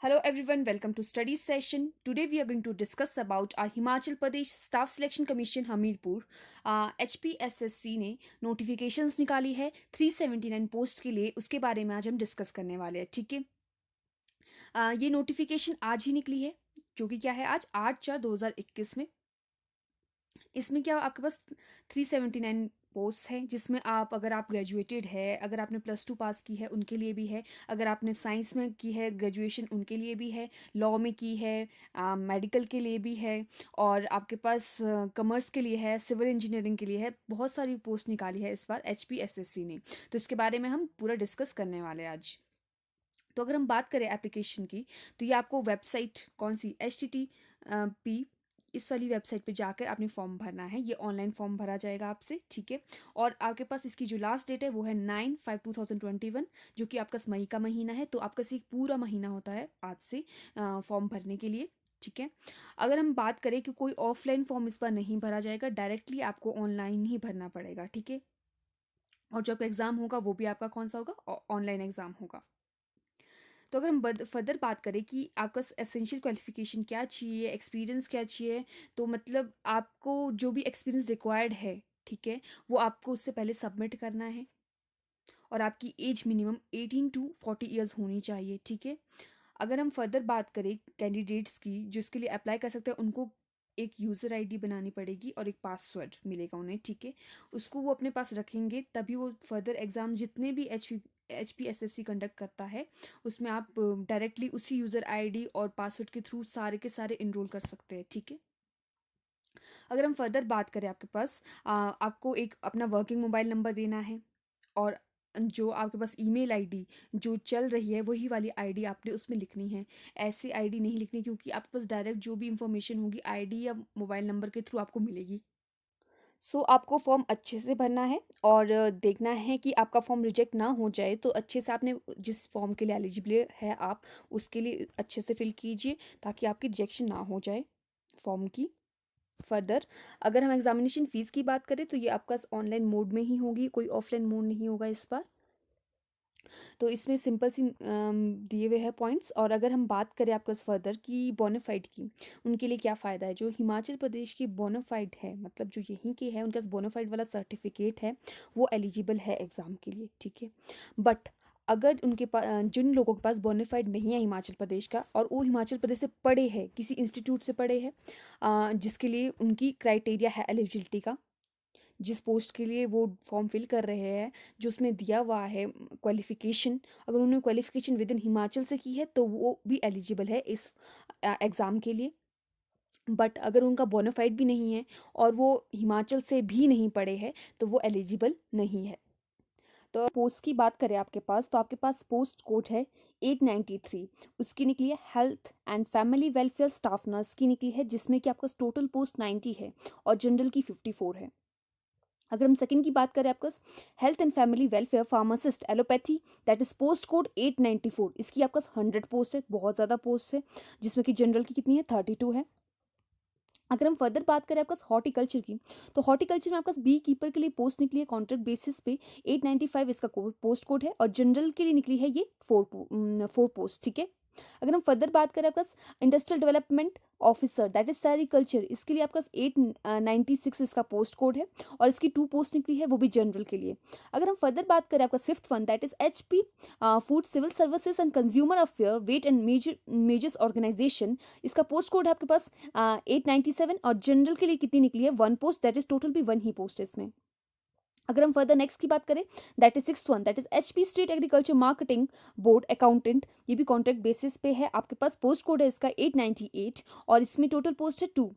Hello everyone, welcome to study session. Today we are going to discuss about our Himachal Pradesh Staff Selection Commission Hamirpur. HPSSC ने notifications निकाली है 379 post के लिए, उसके बारे में आज हम डिस्कस करने वाले हैं। ठीक है, ये नोटिफिकेशन आज ही निकली है, जो कि क्या है, आज 8/4/2021 में। इसमें क्या आपके पास 379 पोस्ट है, जिसमें अगर आप ग्रेजुएटेड है, अगर आपने +2 पास की है उनके लिए भी है, अगर आपने साइंस में की है ग्रेजुएशन उनके लिए भी है, लॉ में की है, मेडिकल के लिए भी है, और आपके पास कॉमर्स के लिए है, सिविल इंजीनियरिंग के लिए है। बहुत सारी पोस्ट निकाली है इस बार HPSSC ने, तो इसके बारे में हम पूरा डिस्कस करने वाले हैं आज। तो अगर हम बात करें एप्लीकेशन की, तो ये आपको वेबसाइट कौन सी HTTP इस वाली वेबसाइट पे जाकर आपने फॉर्म भरना है। ये ऑनलाइन फॉर्म भरा जाएगा आपसे, ठीक है। और आपके पास इसकी जो लास्ट डेट है वो है 9/5/2021, जो कि आपका मई का महीना है। तो आपका सिर्फ पूरा महीना होता है आज से फॉर्म भरने के लिए, ठीक है। अगर हम बात करें कि कोई ऑफलाइन फॉर्म इस बार नहीं भरा जाएगा, डायरेक्टली आपको ऑनलाइन ही भरना पड़ेगा, ठीक है। और जो आपका एग्ज़ाम होगा वो भी आपका कौन सा होगा, ऑनलाइन एग्ज़ाम होगा। तो अगर हम फर्दर बात करें कि आपका एसेंशियल क्वालिफिकेशन क्या चाहिए, एक्सपीरियंस क्या चाहिए, तो मतलब आपको जो भी एक्सपीरियंस रिक्वायर्ड है, ठीक है, वो आपको उससे पहले सबमिट करना है। और आपकी एज मिनिमम 18 to 40 ईयर्स होनी चाहिए, ठीक है। अगर हम फर्दर बात करें कैंडिडेट्स की जो इसके लिए अप्लाई कर सकते हैं, उनको एक यूज़र आईडी बनानी पड़ेगी और एक पासवर्ड मिलेगा उन्हें, ठीक है। उसको वो अपने पास रखेंगे, तभी वो फर्दर एग्ज़ाम जितने भी HPSSC कंडक्ट करता है उसमें आप डायरेक्टली उसी यूज़र आईडी और पासवर्ड के थ्रू सारे के सारे इनरोल कर सकते हैं, ठीक है। अगर हम फर्दर बात करें, आपके पास आपको एक अपना वर्किंग मोबाइल नंबर देना है, और जो आपके पास ईमेल आईडी जो चल रही है वही वाली आईडी आपने उसमें लिखनी है। ऐसी आईडी नहीं लिखनी, क्योंकि आपके पास डायरेक्ट जो भी इंफॉर्मेशन होगी आईडी या मोबाइल नंबर के थ्रू आपको मिलेगी। आपको फॉर्म अच्छे से भरना है, और देखना है कि आपका फॉर्म रिजेक्ट ना हो जाए। तो अच्छे से आपने जिस फॉर्म के लिए एलिजिबल है आप उसके लिए अच्छे से फिल कीजिए, ताकि आपकी रिजेक्शन ना हो जाए फॉर्म की। फर्दर अगर हम एग्जामिनेशन फ़ीस की बात करें, तो ये आपका ऑनलाइन मोड में ही होगी, कोई ऑफलाइन मोड नहीं होगा इस बार। तो इसमें सिंपल सी दिए हुए हैं पॉइंट्स। और अगर हम बात करें आपका फर्दर की बोनाफाइड की, उनके लिए क्या फ़ायदा है। जो हिमाचल प्रदेश की बोनाफाइड है, मतलब जो यहीं के है, उनके पास बोनाफाइड वाला सर्टिफिकेट है, वो एलिजिबल है एग्ज़ाम के लिए, ठीक है। बट अगर उनके पास, जिन लोगों के पास बोनाफाइड नहीं है हिमाचल प्रदेश का, और वो हिमाचल प्रदेश से पढ़े हैं, किसी इंस्टीट्यूट से पढ़े हैं, जिसके लिए उनकी क्राइटेरिया है एलिजिबिलिटी का, जिस पोस्ट के लिए वो फॉर्म फिल कर रहे हैं, जो उसमें दिया हुआ है क्वालिफ़िकेशन, अगर उन्होंने क्वालिफ़िकेशन विद इन हिमाचल से की है तो वो भी एलिजिबल है इस एग्ज़ाम के लिए। बट अगर उनका बोनाफाइड भी नहीं है और वो हिमाचल से भी नहीं पढ़े हैं, तो वो एलिजिबल नहीं है। तो पोस्ट की बात करें आपके पास, तो आपके पास पोस्ट कोड है 893, उसकी निकली है health and family welfare staff nurse की निकली है, जिसमें कि आपका टोटल पोस्ट 90 है और जनरल की 54 है। अगर हम सेकंड की बात करें, आपका health and family welfare pharmacist allopathy, that is post code 894, इसकी आपका 100 पोस्ट है, बहुत ज़्यादा पोस्ट है, जिसमें कि जनरल की कितनी है, 32 है। अगर हम फर्दर बात करें आपका हॉर्टिकल्चर की, तो हॉर्टिकल्चर में आपका बी कीपर के लिए पोस्ट निकली है कॉन्ट्रैक्ट बेसिस पे, 895 इसका पोस्ट कोड है, और जनरल के लिए निकली है ये 4 पोस्ट, ठीक है। अगर हम फर्दर बात करें आपका industrial development officer, that is sericulture, इसके लिए आपका 896 इसका पोस्ट कोड है, और इसकी 2 पोस्ट निकली है, वो भी जनरल के लिए। अगर हम फर्दर बात करें आपका fifth one, that is HP food civil services and consumer affair weight and measures organisation, इसका पोस्ट कोड है आपके पास 897, और जनरल के लिए कितनी निकली है, 1 पोस्ट, दैट इज टोटल भी 1 ही पोस्ट है इसमें। अगर हम फर्दर नेक्स्ट की बात करें, that is six one, that is HP state agriculture marketing board accountant, ये भी कॉन्ट्रैक्ट बेसिस पे है, आपके पास पोस्ट कोड है इसका 898, और इसमें टोटल पोस्ट है 2।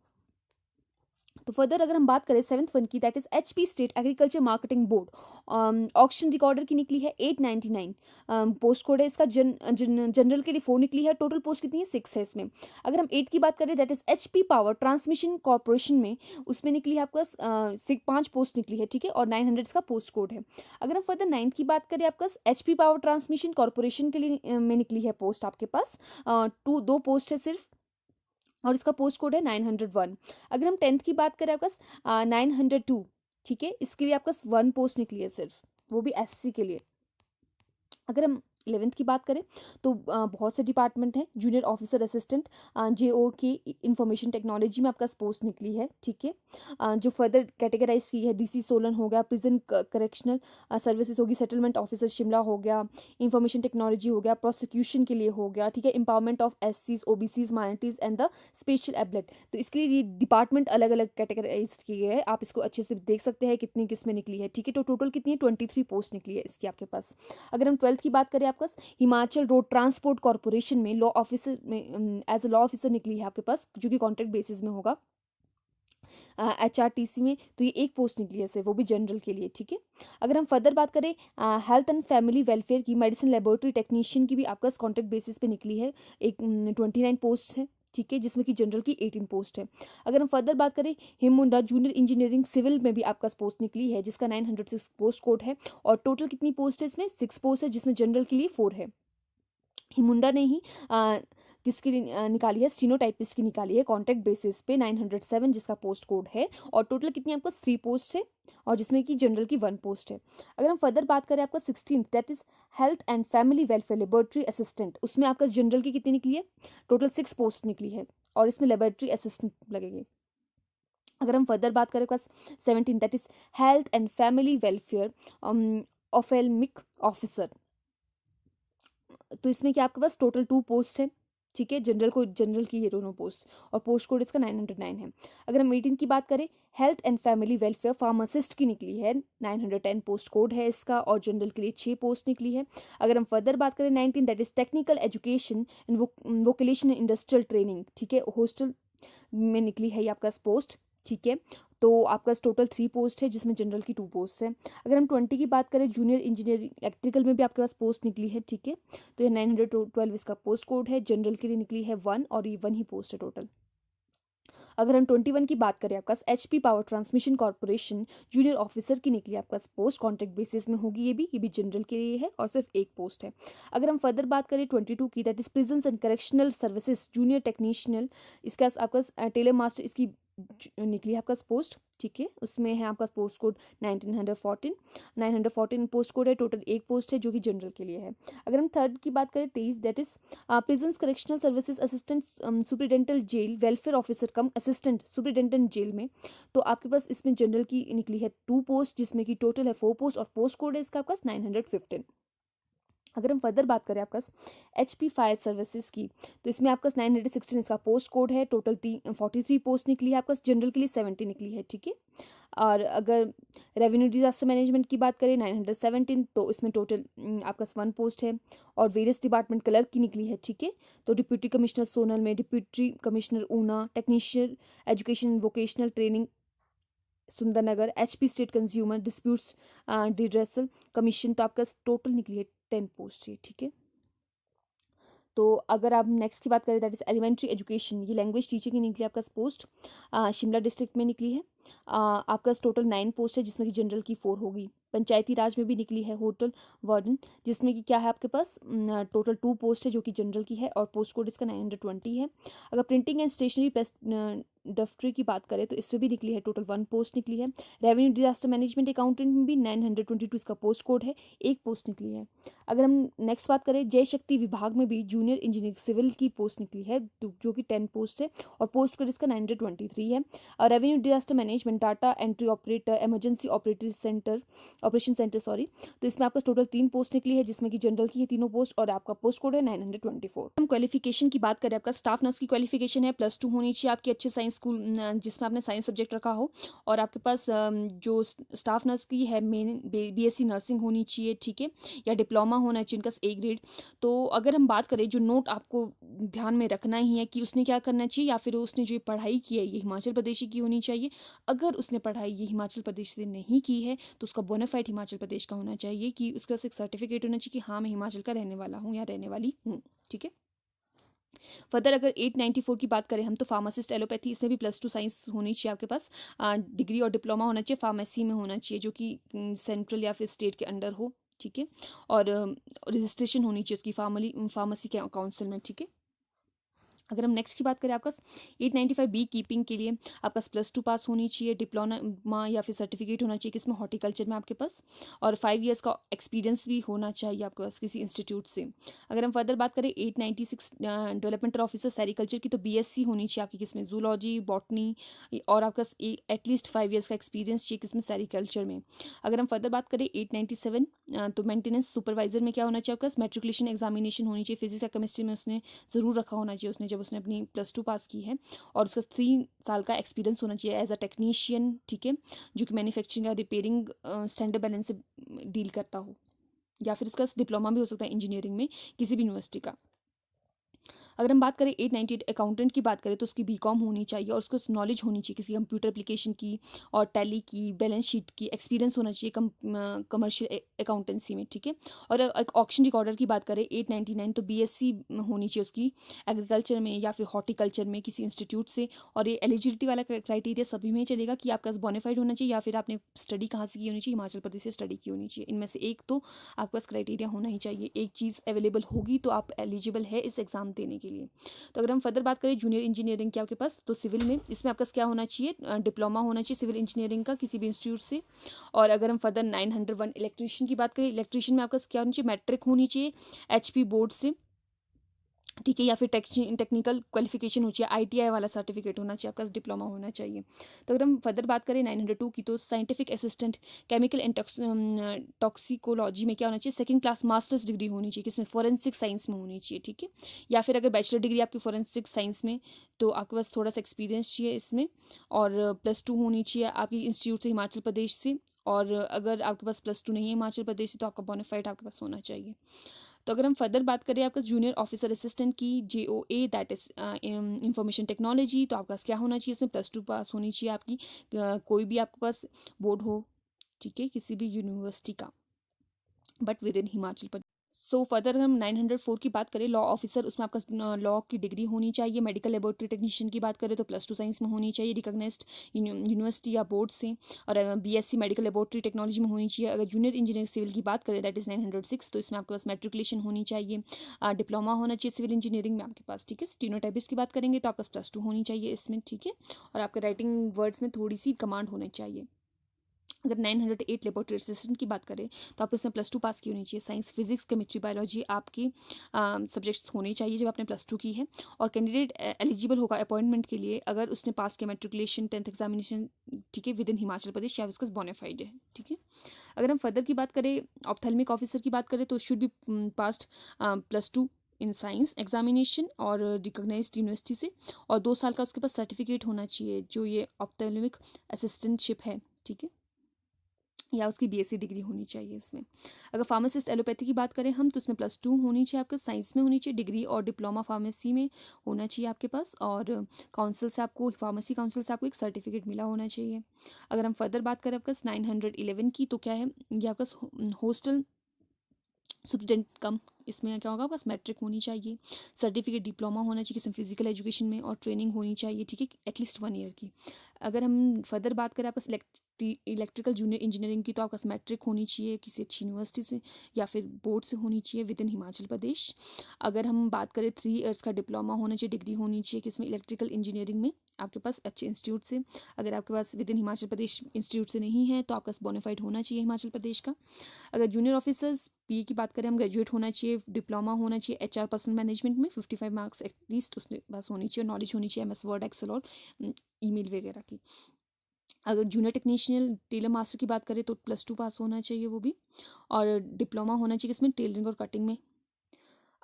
तो फर्दर अगर हम बात करें सेवन्थ वन की, that is HP state agriculture marketing board auction recorder की निकली है 899, पोस्ट कोड है इसका जनरल के लिए 4 निकली है, टोटल पोस्ट कितनी है, 6 है इसमें। अगर हम 8 की बात करें, that is HP power transmission corporation में, उसमें निकली है आपका 5 पोस्ट निकली है, ठीक है, और 900 इसका पोस्ट कोड है। अगर हम फर्दर 9 की बात करें, आपका HP पावर ट्रांसमिशन कॉर्पोरेशन के लिए में निकली है पोस्ट आपके पास 2 पोस्ट है सिर्फ, और इसका पोस्ट कोड है 901। अगर हम 10th की बात करें, आपका 902, ठीक है, इसके लिए आपका 1 पोस्ट निकली है सिर्फ, वो भी SC के लिए। अगर हम 11th की बात करें तो बहुत से डिपार्टमेंट हैं। जूनियर ऑफिसर असिस्टेंट JO की इंफॉर्मेशन टेक्नोलॉजी में आपका पोस्ट निकली है, ठीक है। जो फर्दर कैटेगराइज की है, DC सोलन हो गया, प्रिजन करेक्शनल सर्विसेज होगी, सेटलमेंट ऑफिसर शिमला हो गया, इंफॉर्मेशन टेक्नोलॉजी हो गया, प्रोसिक्यूशन के लिए हो गया, ठीक है, empowerment of SCs OBCs minorities and the special abled. तो इसके लिए ये डिपार्टमेंट अलग अलग कैटेगराइज किए गए हैं, आप इसको अच्छे से देख सकते हैं कितनी किस में निकली है, ठीक है। तो टोटल कितनी है, 23 पोस्ट निकली है इसकी आपके पास। अगर हम 12th की बात करें, आपका हिमाचल रोड ट्रांसपोर्ट कॉर्पोरेशन में लॉ ऑफिसर में एज अ लॉ ऑफिसर निकली है आपके पास, जो कि कॉन्ट्रैक्ट बेसिस में होगा। HRTC में तो ये एक पोस्ट निकली है सिर्फ, वो भी जनरल के लिए, ठीक है। अगर हम फर्दर बात करें हेल्थ एंड फैमिली वेलफेयर की, मेडिसिन लेबोरेटरी टेक्नीशियन की भी आपका कॉन्ट्रैक्ट बेसिस पे निकली है, एक 29 पोस्ट है, ठीक है, जिसमें कि जनरल की 18 पोस्ट है। अगर हम फर्दर बात करें हिमुंडा जूनियर इंजीनियरिंग सिविल में भी आपका पोस्ट निकली है, जिसका 906 पोस्ट कोड है, और टोटल कितनी पोस्ट है इसमें, 6 पोस्ट है, जिसमें जनरल के लिए 4 है। हिमुंडा ने ही किसकी निकाली है, स्टीनोटाइपिस्ट की निकाली है कॉन्ट्रैक्ट बेसिस पे 907, जिसका पोस्ट कोड है, और टोटल कितनी आपका 3 पोस्ट है, और जिसमें कि जनरल की 1 पोस्ट है। अगर हम फर्दर बात करें आपका 16 that is health and family welfare laboratory assistant, उसमें आपका जनरल की कितनी निकली है, टोटल 6 पोस्ट निकली है, और इसमें लेबोरेटरी असिस्टेंट लगेगी। अगर हम फर्दर बात करें 17 that is health and family welfare ophthalmic officer, तो इसमें क्या आपके पास टोटल 2 पोस्ट है, ठीक है, जनरल की ये दोनों पोस्ट, और पोस्ट कोड इसका 909 है। अगर हम 18 की बात करें, health and family welfare pharmacist की निकली है, 910 पोस्ट कोड है इसका, और जनरल के लिए 6 पोस्ट निकली है। अगर हम फर्दर बात करें 19 that is technical education and vocational industrial training, ठीक है, हॉस्टल में निकली है ये आपका पोस्ट, ठीक है। तो आपका टोटल 3 पोस्ट है, जिसमें जनरल की 2 पोस्ट है। अगर हम 20 की बात करें, जूनियर इंजीनियरिंग इलेक्ट्रिकल में भी आपके पास पोस्ट निकली है, ठीक है। तो ये 912 इसका पोस्ट कोड है, जनरल के लिए निकली है 1, और ये 1 ही पोस्ट है टोटल। अगर हम 21 की बात करें, आपका HP power transmission corporation junior officer की निकली आपका पोस्ट, कॉन्ट्रैक्ट बेसिस में होगी, ये भी जनरल के लिए है, और सिर्फ 1 पोस्ट है। अगर हम फर्दर बात करें 22 की, that is prison and correctional services junior technician, इसका आपका टेलर मास्टर इसकी निकली है आपका पोस्ट, ठीक है, उसमें है आपका पोस्ट कोड 914 पोस्ट कोड है, टोटल 1 पोस्ट है, जो कि जनरल के लिए है। अगर हम थर्ड की बात करें 23 that is prison correctional services assistant superintendent jail welfare officer cum assistant superintendent jail में, तो आपके पास इसमें जनरल की निकली है 2 पोस्ट, जिसमें कि टोटल है 4 पोस्ट, और पोस्ट कोड है इसका आपका 915। अगर हम फर्दर बात करें आपका HP फायर सर्विसेज की, तो इसमें आपका 916 इसका पोस्ट कोड है, टोटल 43 पोस्ट निकली है आपका, जनरल के लिए 70 निकली है, ठीक है। और अगर रेवेन्यू डिजास्टर मैनेजमेंट की बात करें 917, तो इसमें टोटल आपका 1 पोस्ट है, और वेरियस डिपार्टमेंट क्लर्क की निकली है, ठीक है। तो डिप्यूटी कमिश्नर सोनल में, deputy commissioner Una, technician education vocational training Sundernagar, HP state consumer disputes redressal commission, तो आपका टोटल निकली है 10 पोस्ट है, ठीक है। तो अगर आप नेक्स्ट की बात करें, दैट इज एलिमेंट्री एजुकेशन, ये लैंग्वेज टीचर की निकली आपका पोस्ट, शिमला डिस्ट्रिक्ट में निकली है, आपका टोटल 9 पोस्ट है, जिसमें कि जनरल की 4 होगी। पंचायती राज में भी निकली है होटल वार्डन, जिसमें कि क्या है आपके पास टोटल 2 पोस्ट है, जो कि जनरल की है, और पोस्ट कोड इसका 920 है। अगर प्रिंटिंग एंड स्टेशनरी प्रेस डफ्ट्री की बात करें, तो इसमें भी निकली है टोटल 1 पोस्ट निकली है। रेवेन्यू डिजास्टर मैनेजमेंट अकाउंटेंट में भी 922 इसका पोस्ट कोड है, 1 पोस्ट निकली है। अगर हम नेक्स्ट बात करें, जय शक्ति विभाग में भी जूनियर इंजीनियरिंग सिविल की पोस्ट निकली है, जो कि 10 पोस्ट है, और पोस्ट कोड इसका 923 है। और revenue disaster management data entry operator emergency operation centre तो इसमें आपका टोटल 3 पोस्ट निकली है, जिसमें कि जनरल की है तीनों पोस्ट, और आपका पोस्ट कोड है 924। हम क्वालिफिकेशन की बात करें, आपका स्टाफ नर्स की क्वालिफिकेशन है +2 होनी चाहिए आपकी, अच्छे साइंस स्कूल जिसमें आपने साइंस सब्जेक्ट रखा हो, और आपके पास जो स्टाफ नर्स की है मेन BSc नर्सिंग होनी चाहिए, ठीक है, या डिप्लोमा होना चाहिए इनका A ग्रेड। तो अगर हम बात करें, जो नोट आपको ध्यान में रखना ही है कि उसने क्या करना चाहिए, या फिर उसने जो पढ़ाई की है ये हिमाचल प्रदेश की होनी चाहिए। अगर उसने पढ़ाई ये हिमाचल प्रदेश से नहीं की है, तो उसका बोनाफाइड हिमाचल प्रदेश का होना चाहिए, कि उसके पास एक सर्टिफिकेट होना चाहिए कि हाँ मैं हिमाचल का रहने वाला हूँ या रहने वाली हूँ, ठीक है। फर्दर अगर 894 की बात करें हम, तो फार्मासिस्ट एलोपैथी, इसमें भी +2 साइंस होनी चाहिए आपके पास, डिग्री और डिप्लोमा होना चाहिए, फार्मेसी में होना चाहिए, जो कि सेंट्रल या फिर स्टेट के अंडर हो, ठीक है, और रजिस्ट्रेशन होनी चाहिए उसकी फार्मेसी के काउंसिल में, ठीक है। अगर हम नेक्स्ट की बात करें, आपका 895 बी कीपिंग के लिए आपका +2 पास होनी चाहिए, डिप्लोमा या फिर सर्टिफिकेट होना चाहिए किसमें, हॉर्टिकल्चर में आपके पास, और 5 ईयर्स का एक्सपीरियंस भी होना चाहिए आपके पास किसी इंस्टीट्यूट से। अगर हम फर्दर बात करें 896 डेवलपमेंटल ऑफिसर सेरिकल्चर की, तो बीएससी होनी चाहिए आपकी किसमें, जूलॉजी, बॉटनी, और आपका एटलीस्ट 5 ईयर्स का एक्सपीरियंस चाहिए किसमें, सेरिकल्चर में। अगर हम फर्दर बात करें 897 तो मेंटेनेंस सुपरवाइजर में क्या होना चाहिए आपका, मेट्रिकुलेशन एग्जामिनेशन होनी चाहिए, फिजिक्स या केमिस्ट्री में उसने ज़रूर रखा होना चाहिए उसने जब उसने अपनी +2 पास की है, और उसका 3 साल का एक्सपीरियंस होना चाहिए एज अ टेक्नीशियन, ठीक है, जो कि मैन्युफैक्चरिंग या रिपेयरिंग स्टैंडर्ड बैलेंस से डील करता हो, या फिर उसका डिप्लोमा भी हो सकता है इंजीनियरिंग में किसी भी यूनिवर्सिटी का। अगर हम बात करें 898 अकाउंटेंट की बात करें, तो उसकी बीकॉम होनी चाहिए और उसको नॉलेज होनी चाहिए किसी कंप्यूटर एप्लीकेशन की और टैली की, बैलेंस शीट की, एक्सपीरियंस होना चाहिए कमर्शियल अकाउंटेंसी में, ठीक है। और एक ऑक्शन रिकॉर्डर की बात करें 899, तो बीएससी होनी चाहिए उसकी एग्रीकल्चर में या फिर हॉर्टिकल्चर में किसी इंस्टीट्यूट से। और ये एलिजिबिलिटी वाला क्राइटेरिया सभी में चलेगा कि आपका बोनाफाइड होना चाहिए या फिर आपने स्टडी कहाँ से की होनी चाहिए, हिमाचल प्रदेश से स्टडी की होनी चाहिए। इनमें से एक तो आपके पास क्राइटेरिया होना ही चाहिए, एक चीज़ अवेलेबल होगी तो आप एलिजिबल है इस एग्ज़ाम देने के लिए। तो अगर हम फर्दर बात करें जूनियर इंजीनियरिंग के आपके पास, तो सिविल में इसमें आपका क्या होना चाहिए, डिप्लोमा होना चाहिए सिविल इंजीनियरिंग का किसी भी इंस्टीट्यूट से। और अगर हम फर्दर 901 इलेक्ट्रीशियन की बात करें, इलेक्ट्रीशियन में आपका क्या होना चाहिए, मैट्रिक होनी चाहिए एचपी बोर्ड से, ठीक है, या फिर टेक्निकल क्वालिफिकेशन हो चाहिए, आईटीआई वाला सर्टिफिकेट होना चाहिए आपका, डिप्लोमा होना चाहिए। तो अगर हम फर्दर बात करें 902 की, तो scientific assistant chemical and toxicology में क्या होना चाहिए, 2nd क्लास मास्टर्स डिग्री होनी चाहिए किसमें, फॉरेंसिक साइंस में होनी चाहिए, ठीक है। या फिर अगर बैचलर डिग्री आपकी फॉरेंसिक साइंस में, तो आपके पास थोड़ा सा एक्सपीरियंस चाहिए इसमें, और +2 होनी चाहिए आपकी इंस्टीट्यूट से, हिमाचल प्रदेश से। और अगर आपके पास +2 नहीं है हिमाचल प्रदेश से, तो आपका बोनाफाइड आपके पास होना चाहिए। तो अगर हम फर्दर बात करें आपका जूनियर ऑफिसर असिस्टेंट की, JOA that is information technology, तो आपके पास क्या होना चाहिए इसमें, +2 पास होनी चाहिए आपकी, कोई भी आपके पास बोर्ड हो, ठीक है, किसी भी यूनिवर्सिटी का, but with in Himachal Pradesh. So further हम 904 की बात करें, लॉ ऑफिसर, उसमें आपका लॉ की डिग्री होनी चाहिए। मेडिकल लेबोरेटरी टेक्नीशियन की बात करें तो +2 साइंस में होनी चाहिए, रिकॉग्नाइज्ड यूनिवर्सिटी या बोर्ड से। और BSc मेडिकल लेबोरेटरी टेक्नोलॉजी में होनी चाहिए। अगर जूनियर इंजीनियर सिविल की बात करें दैट इज 906, तो इसमें आपके पास मेट्रिकुलेशन होनी चाहिए, डिप्लोमा होना चाहिए सिविल इंजीनियरिंग में आपके पास, ठीक है। स्टीनोटाइपिस्ट की बात करेंगे तो आपके पास +2 होनी चाहिए इसमें, ठीक है। और आपके राइटिंग वर्ड्स में थोड़ी सी कमांड होनी चाहिए। अगर 908 लेबोरेटरी असिस्टेंट की बात करें, तो आपको इसमें +2 पास की होनी चाहिए। साइंस, फिजिक्स, केमिस्ट्री, बायोलॉजी आपकी सब्जेक्ट्स होने चाहिए जब आपने +2 की है। और कैंडिडेट एलिजिबल होगा अपॉइंटमेंट के लिए अगर उसने पास किया मेट्रिकुलेशन, 10th एग्जामिनेशन, ठीक है, विद इन हिमाचल प्रदेश, या उसका बोनाफाइड है, ठीक है। अगर हम फर्दर की बात करें, ऑप्थेल्मिक ऑफिसर की बात करें, तो should be past +2 in science examination और रिकॉग्नाइज्ड यूनिवर्सिटी से, और 2 साल का उसके पास सर्टिफिकेट होना चाहिए जो ये ऑप्थेल्मिक असिस्टेंटशिप है, ठीक है, या उसकी BSc डिग्री होनी चाहिए इसमें। अगर फार्मासिस्ट एलोपैथी की बात करें हम, तो उसमें +2 होनी चाहिए आपके, साइंस में होनी चाहिए डिग्री, और डिप्लोमा फार्मेसी में होना चाहिए आपके पास। और काउंसिल से आपको, फार्मेसी काउंसिल से आपको एक सर्टिफिकेट मिला होना चाहिए। अगर हम फर्दर बात करें आपका 911 की, तो क्या है, ये आपका हॉस्टल सुप्रिटेंडेंट कम, इसमें क्या होगा आपका मैट्रिक होनी चाहिए, सर्टिफिकेट डिप्लोमा होना चाहिए किसी फिजिकल एजुकेशन में, और ट्रेनिंग होनी चाहिए, ठीक है, एटलीस्ट 1 ईयर की। अगर हम फर्दर बात करें आपका इलेक्ट्रिकल जूनियर इंजीनियरिंग की, तो आपका मैट्रिक होनी चाहिए किसी अच्छी यूनिवर्सिटी से या फिर बोर्ड से होनी चाहिए विद इन हिमाचल प्रदेश। अगर हम बात करें 3 ईयर्स का डिप्लोमा होना चाहिए, डिग्री होनी चाहिए किसमें, इलेक्ट्रिकल इंजीनियरिंग में आपके पास अच्छे इंस्टीट्यूट से। अगर आपके पास within Himachal Pradesh institute से नहीं है, तो आपका बोनाफाइड होना चाहिए हिमाचल प्रदेश का। अगर जूनियर ऑफिसर्स PE की बात करें हम, ग्रेजुएट होना चाहिए, डिप्लोमा होना चाहिए HR पर्सन मैनेजमेंट में, 55 मार्क्स एटलीस्ट उसके पास होनी चाहिए, नॉलेज होनी चाहिए MS वर्ड, एक्सेल और ईमेल वगैरह की। अगर जूनियर टेक्नीशियन टेलर मास्टर की बात करें तो +2 पास होना चाहिए वो भी, और डिप्लोमा होना चाहिए इसमें टेलरिंग और कटिंग में।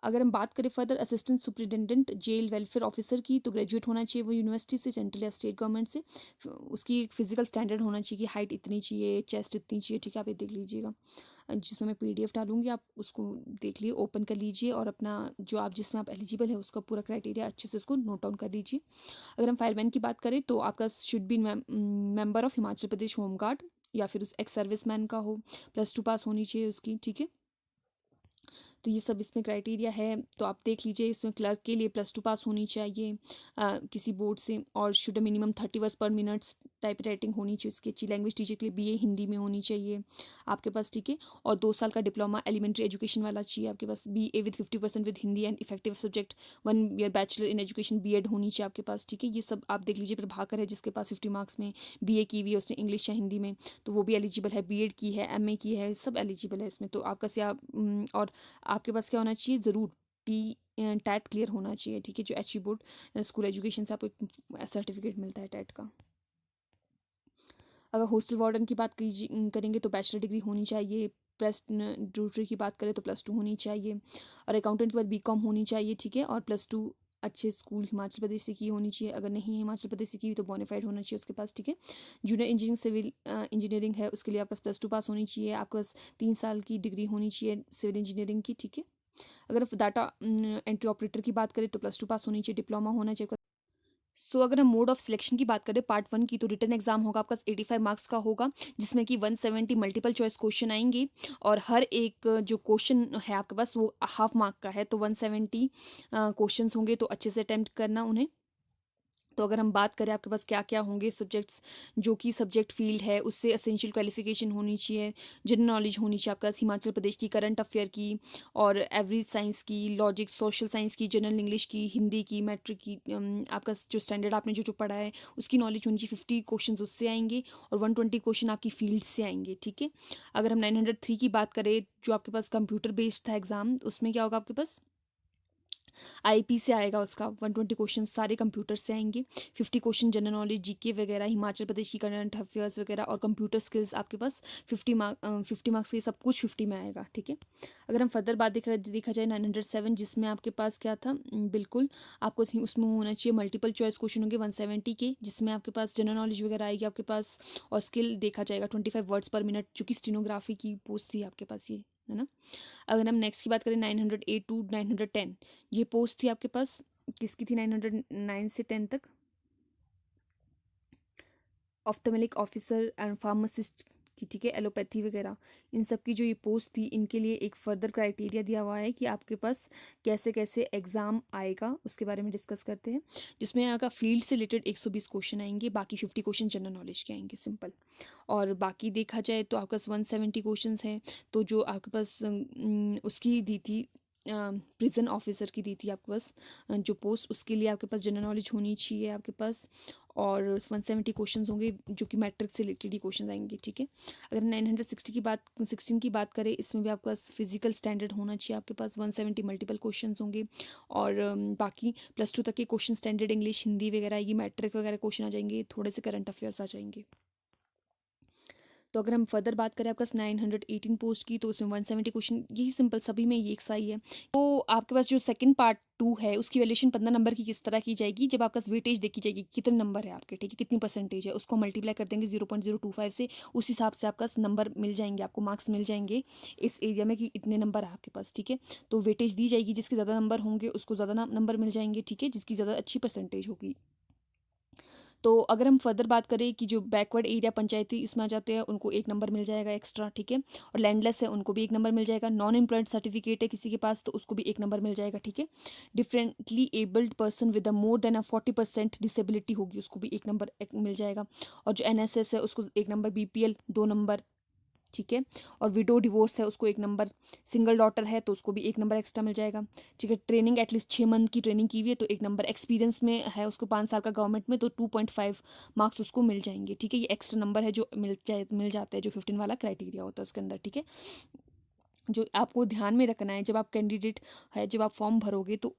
अगर हम बात करें further assistant superintendent jail welfare officer की, तो ग्रेजुएट होना चाहिए वो यूनिवर्सिटी से, सेंट्रल या स्टेट गवर्नमेंट से। उसकी एक फिजिकल स्टैंडर्ड होना चाहिए कि हाइट इतनी चाहिए, चेस्ट इतनी चाहिए, ठीक है, आप ये देख लीजिएगा, जिसमें मैं PDF डालूंगी, आप उसको देख लिए, ओपन कर लीजिए, और अपना जो आप जिसमें आप एलिजिबल है उसका पूरा क्राइटेरिया अच्छे से उसको नोट डाउन कर लीजिए। अगर हम फायरमैन की बात करें, तो आपका should be member of Himachal Pradesh home guard, या फिर उस एक्स सर्विस मैन का हो, +2 पास होनी चाहिए उसकी, ठीक है। तो ये सब इसमें क्राइटेरिया है, तो आप देख लीजिए। इसमें क्लर्क के लिए +2 पास होनी चाहिए किसी बोर्ड से, और शुड मिनिमम 30 वर्ड्स पर मिनट टाइप राइटिंग होनी चाहिए उसकी। अच्छी लैंग्वेज टीचर के लिए BA हिंदी में होनी चाहिए आपके पास, ठीक है। और 2 साल का डिप्लोमा एलिमेंट्री एजुकेशन वाला चाहिए आपके पास, BA with 50% with Hindi and effective subject, 1 year bachelor in education B.Ed होनी चाहिए आपके पास, ठीक है। ये सब आप देख लीजिए। प्रभाकर है जिसके पास 50 मार्क्स में BA की हुई है उसने इंग्लिश या हिंदी में, तो वो भी एलिजिबल है। B.Ed की है, MA की है, सब एलिजिबल है इसमें। तो आपका और आपके पास क्या होना चाहिए ज़रूर, टैट क्लियर होना चाहिए, ठीक है। जो HV बोर्ड स्कूल एजुकेशन से आपको एक सर्टिफिकेट मिलता है टैट का। अगर हॉस्टल वार्डन की बात करेंगे तो बैचलर डिग्री होनी चाहिए। प्रेस ड्यूटरी की बात करें तो +2 होनी चाहिए। और अकाउंटेंट के बाद BCom होनी चाहिए, ठीक है। और +2 अच्छे स्कूल हिमाचल प्रदेश से की होनी चाहिए। अगर नहीं है हिमाचल प्रदेश से की तो बोनाफाइड होना चाहिए उसके पास, ठीक है। जूनियर इंजीनियरिंग सिविल इंजीनियरिंग है, उसके लिए आपके पास +2 पास होनी चाहिए। आपके पास 3 साल की डिग्री होनी चाहिए सिविल इंजीनियरिंग की, ठीक है। अगर डाटा एंट्री ऑपरेटर की बात करें तो +2 पास होनी चाहिए, डिप्लोमा होना चाहिए। अगर हम मोड ऑफ सिलेक्शन की बात करें पार्ट 1 की, तो रिटन एग्जाम होगा आपका 85 मार्क्स का होगा, जिसमें कि 170 मल्टीपल चॉइस क्वेश्चन आएंगे, और हर एक जो क्वेश्चन है आपके पास वो हाफ मार्क का है। तो 170 क्वेश्चन होंगे, तो अच्छे से अटेम्प्ट करना उन्हें। तो अगर हम बात करें आपके पास क्या क्या होंगे सब्जेक्ट्स, जो कि सब्जेक्ट फील्ड है उससे एसेंशियल क्वालिफिकेशन होनी चाहिए, जनरल नॉलेज होनी चाहिए आपके पास हिमाचल प्रदेश की, करंट अफेयर की, और एवरेज साइंस की, लॉजिक, सोशल साइंस की, जनरल इंग्लिश की, हिंदी की, मैट्रिक की, आपका जो स्टैंडर्ड आपने जो जो पढ़ा है उसकी नॉलेज होनी चाहिए। 50 क्वेश्चन उससे आएंगे, और 120 क्वेश्चन आपकी फील्ड से आएंगे, ठीक है। अगर हम 903 की बात करें, जो आपके पास कंप्यूटर बेस्ड था एग्जाम, उसमें क्या होगा आपके पास IP से आएगा उसका 120 क्वेश्चन सारे कंप्यूटर से आएंगे। 50 क्वेश्चन जनरल नॉलेज, GK वगैरह, हिमाचल प्रदेश की करंट अफेयर्स वगैरह, और कंप्यूटर स्किल्स आपके पास 50 मार्क्स के सब कुछ 50 में आएगा, ठीक है। अगर हम फर्दर बात देखा जाए 907, जिसमें आपके पास क्या था, बिल्कुल आपको उसमें होना चाहिए मल्टीपल चॉइस क्वेश्चन होंगे 170 के, जिसमें आपके पास जनरल नॉलेज वगैरह आएगी आपके पास, और स्किल देखा जाएगा 25 वर्ड्स पर मिनट, जो कि स्टेनोग्राफी की पोस्ट थी आपके पास, ये है ना। अगर हम नेक्स्ट की बात करें 908 टू 910, ये पोस्ट थी आपके पास, किसकी थी 909 से 10 तक, ऑफ्थेल्मिक ऑफिसर एंड फार्मासिस्ट की, ठीक है, एलोपैथी वगैरह, इन सब की जो ये पोस्ट थी, इनके लिए एक फर्दर क्राइटेरिया दिया हुआ है कि आपके पास कैसे कैसे एग्जाम आएगा, उसके बारे में डिस्कस करते हैं। जिसमें यहाँ का फील्ड से रिलेटेड 120 क्वेश्चन आएंगे, बाकी 50 क्वेश्चन जनरल नॉलेज के आएंगे, सिंपल। और बाकी देखा जाए तो आपके पास 170 क्वेश्चन हैं, तो जो आपके पास उसकी दी थी प्रिजन ऑफिसर की दी थी आपके पास जो पोस्ट, उसके लिए आपके पास जनरल नॉलेज होनी चाहिए आपके पास, और 170 क्वेश्चंस होंगे जो कि मैट्रिक से रिलेटेड ही क्वेश्चन आएंगे, ठीक है। अगर 960 की बात 16 की बात करें, इसमें भी आपके पास फिजिकल स्टैंडर्ड होना चाहिए आपके पास, 170 मल्टीपल क्वेश्चंस होंगे, और बाकी +2 तक के क्वेश्चन स्टैंडर्ड इंग्लिश, हिंदी वगैरह आएगी, मैट्रिक वगैरह क्वेश्चन आ जाएंगे, थोड़े से करंट अफेयर्स आ जाएंगे। तो अगर हम फर्दर बात करें आपका 918 पोस्ट की, तो उसमें 170 क्वेश्चन, यही सिंपल सभी में ये एक सा ही है। तो आपके पास जो सेकंड पार्ट 2 है, उसकी वैल्यूएशन 15 नंबर की किस तरह की जाएगी, जब आपका वेटेज देखी जाएगी कितने नंबर है आपके, ठीक है, कितनी परसेंटेज है, उसको मल्टीप्लाई कर देंगे 0.025 से, उस हिसाब से आपका नंबर मिल जाएंगे, आपको मार्क्स मिल जाएंगे इस एरिया में कि इतने नंबर है आपके पास, ठीक है। तो वेटेज दी जाएगी, जिसके ज़्यादा नंबर होंगे उसको ज़्यादा नंबर मिल जाएंगे, ठीक है, जिसकी ज़्यादा अच्छी परसेंटेज होगी। तो अगर हम फर्दर बात करें कि जो बैकवर्ड एरिया पंचायती इसमें आ जाते हैं, उनको 1 नंबर मिल जाएगा एक्स्ट्रा, ठीक है। और लैंडलेस है उनको भी 1 नंबर मिल जाएगा। नॉन एम्प्लॉयड सर्टिफिकेट है किसी के पास, तो उसको भी 1 नंबर मिल जाएगा, ठीक है। Differently abled person with a more than a 40% disability होगी, उसको भी 1 नंबर मिल जाएगा। और जो NSS है उसको 1 नंबर, BPL 2 नंबर, ठीक है। और विडो डिवोर्स है उसको 1 नंबर, सिंगल डॉटर है तो उसको भी 1 नंबर एक्स्ट्रा मिल जाएगा, ठीक है। ट्रेनिंग एटलीस्ट 6 मंथ की ट्रेनिंग की हुई है तो 1 नंबर, एक्सपीरियंस में है उसको 5 साल का गवर्नमेंट में तो 2.5 मार्क्स उसको मिल जाएंगे, ठीक है। ये एक्स्ट्रा नंबर है जो मिल जाता है, जो 15 वाला क्राइटेरिया होता है उसके अंदर, ठीक है। जो आपको ध्यान में रखना है, जब आप कैंडिडेट है, जब आप फॉर्म भरोगे तो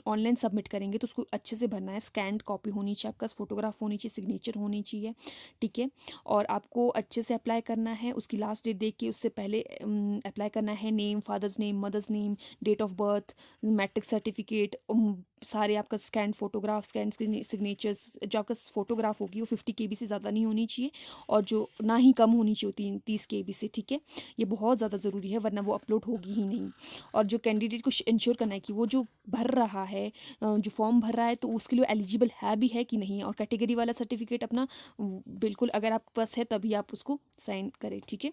ऑनलाइन सबमिट करेंगे तो उसको अच्छे से भरना है, स्कैन्ड कॉपी होनी चाहिए आपका, फोटोग्राफ होनी चाहिए, सिग्नेचर होनी चाहिए, ठीक है। और आपको अच्छे से अप्लाई करना है, उसकी लास्ट डेट देख के उससे पहले अप्लाई करना है। Name, father's name, mother's name, date of birth, matric certificate, सारे आपका स्कैन फोटोग्राफ, स्कैन सिग्नेचर्स, जो आपका फोटोग्राफ होगी वो 50 KB से ज़्यादा नहीं होनी चाहिए, और जो ना ही कम होनी चाहिए 30 KB से, ठीक है। ये बहुत ज़्यादा ज़रूरी है, वरना वो अपलोड होगी ही नहीं। और जो कैंडिडेट को इंश्योर करना है कि वो जो भर रहा है, जो फॉर्म भर रहा है, तो उसके लिए एलिजिबल है भी है कि नहीं, और कैटेगरी वाला सर्टिफिकेट अपना बिल्कुल अगर आपके पास है तभी आप उसको साइन करें, ठीक है।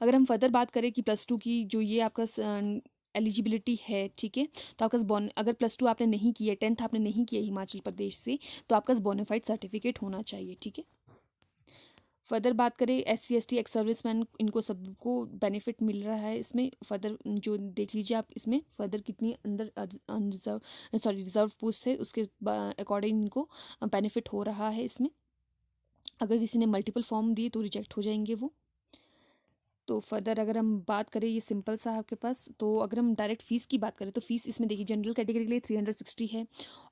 अगर हम फर्दर बात करें कि +2 की जो ये आपका एलिजिबिलिटी है, ठीक है, तो आपका अगर +2 आपने नहीं किया, 10th आपने नहीं किया हिमाचल प्रदेश से, तो आपका बोनाफाइड सर्टिफिकेट होना चाहिए, ठीक है। फर्दर बात करें SC ST एक्स सर्विसमैन, इनको सबको बेनिफिट मिल रहा है इसमें। फर्दर जो देख लीजिए आप इसमें फर्दर कितनी अंदर रिजर्व पोस्ट है, उसके अकॉर्डिंग इनको बेनिफिट हो रहा है इसमें। अगर किसी ने मल्टीपल फॉर्म दिए तो रिजेक्ट हो जाएंगे वो। तो फर्दर अगर हम बात करें, ये सिंपल सा आपके पास, तो अगर हम डायरेक्ट फ़ीस की बात करें तो फ़ीस इसमें देखिए जनरल कैटेगरी के लिए 360 है,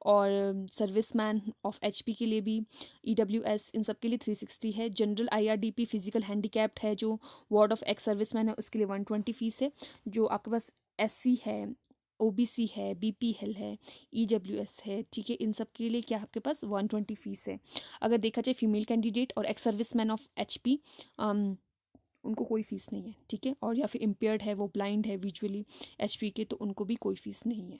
और सर्विसमैन ऑफ HP के लिए भी, EWS इन सब के लिए 360 है। जनरल IRDP फिजिकल हैंडीकैप्ड है जो वार्ड ऑफ एक्स सर्विसमैन है, उसके लिए 120 फ़ीस है। जो आपके पास SC है, OBC है, BPL है, EWS है, ठीक है, इन सब के लिए क्या आपके पास 120 फ़ीस है। अगर देखा जाए फीमेल कैंडिडेट और एक्स सर्विसमैन ऑफ HP, उनको कोई फ़ीस नहीं है, ठीक है, और या फिर इम्पेयर्ड है, वो ब्लाइंड है विजुअली HP के, तो उनको भी कोई फ़ीस नहीं है।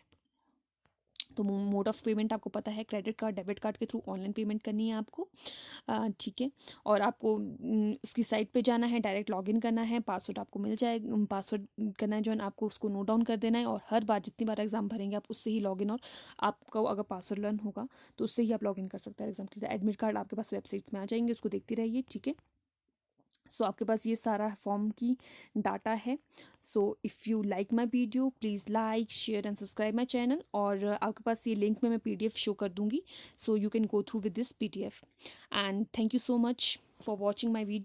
तो मोड ऑफ पेमेंट आपको पता है, क्रेडिट कार्ड डेबिट कार्ड के थ्रू ऑनलाइन पेमेंट करनी है आपको, ठीक है। और आपको इसकी साइट पे जाना है, डायरेक्ट लॉगिन करना है, पासवर्ड आपको मिल जाएगा, पासवर्ड करना है जो है आपको, उसको नोट डाउन कर देना है, और हर बार जितनी बार एग्जाम भरेंगे आप उससे ही लॉगिन, और आपको अगर पासवर्ड लर्न होगा तो उससे ही आप लॉगिन कर सकते हैं एग्जाम के लिए। एडमिट कार्ड आपके पास वेबसाइट में आ जाएंगे, उसको देखते रहिए, ठीक है। सो आपके पास ये सारा फॉर्म की डाटा है। So if you like my video please like share and subscribe my channel, और आपके पास ये लिंक में मैं PDF शो कर दूंगी, so you can go through with this PDF, and thank you so much for watching my video.